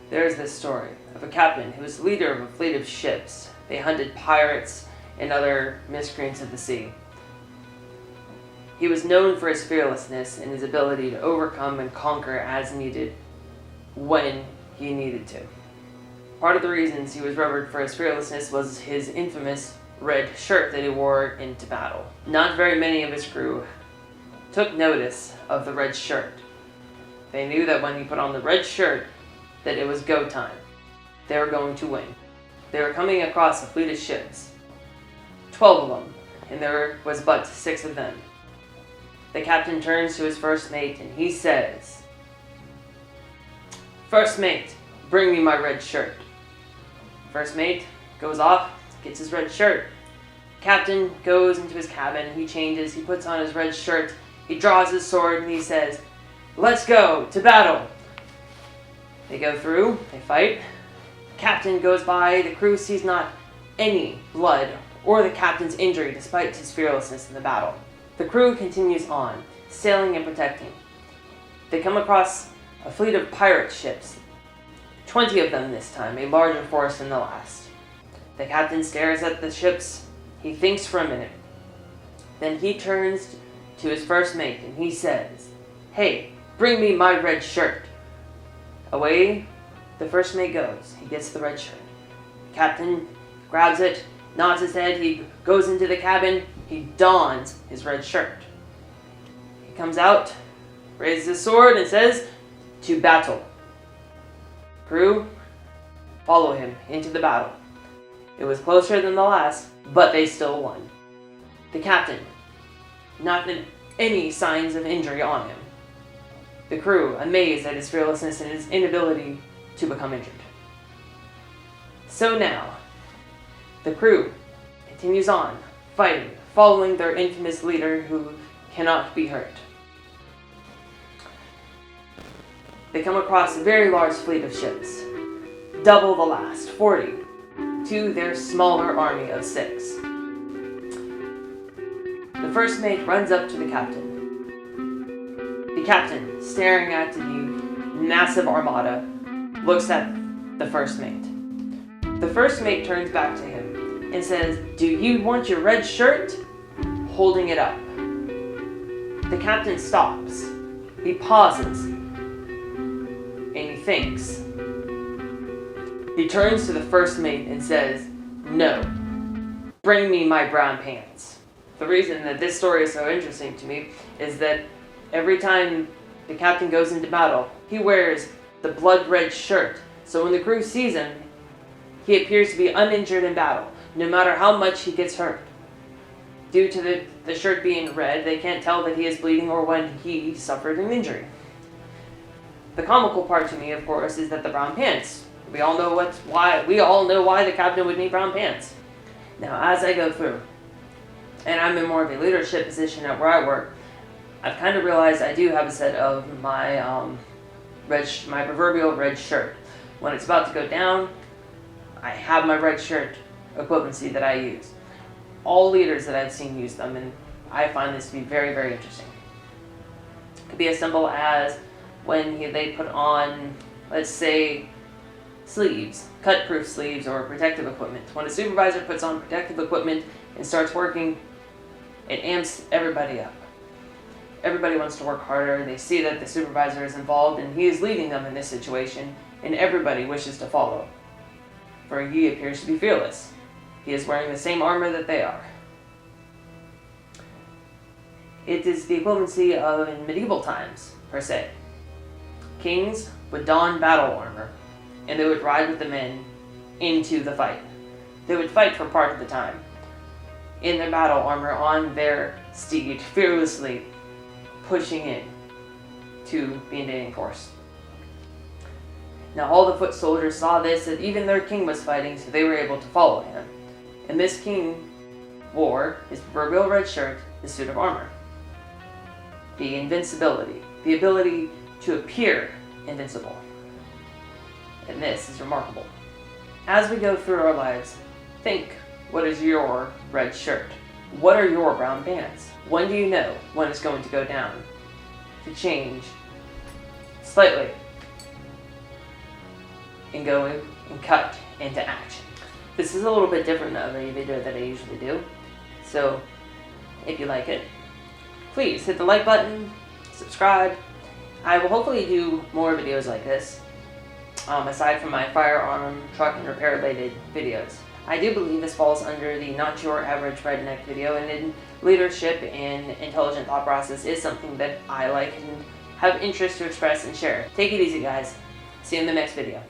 There is this story of a captain who was the leader of a fleet of ships. They hunted pirates and other miscreants of the sea. He was known for his fearlessness and his ability to overcome and conquer as needed when he needed to. Part of the reasons he was revered for his fearlessness was his infamous red shirt that he wore into battle. Not very many of his crew took notice of the red shirt. They knew that when he put on the red shirt, that it was go time. They were going to win. They were coming across a fleet of ships, 12 of them, and there was but 6 of them. The captain turns to his first mate and he says, "First mate, bring me my red shirt." First mate goes off, gets his red shirt. Captain goes into his cabin, he changes, he puts on his red shirt, he draws his sword and he says, "Let's go to battle." They go through, they fight. Captain goes by, the crew sees not any blood or the captain's injury despite his fearlessness in the battle. The crew continues on, sailing and protecting. They come across a fleet of pirate ships, 20 of them this time, a larger force than the last. The captain stares at the ships, he thinks for a minute. Then he turns to his first mate and he says, "Hey, bring me my red shirt." Away the first mate goes, he gets the red shirt. Captain grabs it, nods his head, he goes into the cabin, he dons his red shirt. He comes out, raises his sword and says, "To battle." Crew follow him into the battle. It was closer than the last, but they still won. The captain, not any signs of injury on him. The crew, amazed at his fearlessness and his inability to become injured. So now, the crew continues on, fighting, following their infamous leader who cannot be hurt. They come across a very large fleet of ships, double the last, 40, to their smaller army of 6. The first mate runs up to the captain. The captain, staring at the massive armada, looks at the first mate. The first mate turns back to him and says, "Do you want your red shirt?" Holding it up. The captain stops. He pauses. And he thinks. He turns to the first mate and says, "No, bring me my brown pants." The reason that this story is so interesting to me is that every time the captain goes into battle, he wears the blood red shirt. So when the crew sees him, he appears to be uninjured in battle, no matter how much he gets hurt. Due to the shirt being red, they can't tell that he is bleeding or when he suffered an injury. The comical part to me, of course, is that the brown pants. We all know why the captain would need brown pants. Now, as I go through, and I'm in more of a leadership position at where I work, I've kind of realized I do have a set of my my proverbial red shirt. When it's about to go down, I have my red shirt equivalency that I use. All leaders that I've seen use them, and I find this to be very, very interesting. It could be as simple as when they put on, let's say, sleeves, cut-proof sleeves or protective equipment. When a supervisor puts on protective equipment and starts working, it amps everybody up. Everybody wants to work harder. They see that the supervisor is involved and he is leading them in this situation, and everybody wishes to follow. For he appears to be fearless. He is wearing the same armor that they are. It is the equivalency of in medieval times, per se. Kings would don battle armor, and they would ride with the men into the fight. They would fight for part of the time, in their battle armor on their steed, fearlessly pushing in to the invading force. Now all the foot soldiers saw this, that even their king was fighting, so they were able to follow him. And this king wore his proverbial red shirt, his suit of armor. The invincibility, the ability to appear invincible. And this is remarkable. As we go through our lives, think, what is your red shirt? What are your brown pants? When do you know when it's going to go down? To change slightly. and go and cut into action. This is a little bit different of a video that I usually do, so if you like it, please hit the like button, subscribe. I will hopefully do more videos like this, aside from my firearm, truck, and repair related videos. I do believe this falls under the not your average redneck video, and in leadership and intelligent thought process is something that I like and have interest to express and share. Take it easy, guys. See you in the next video.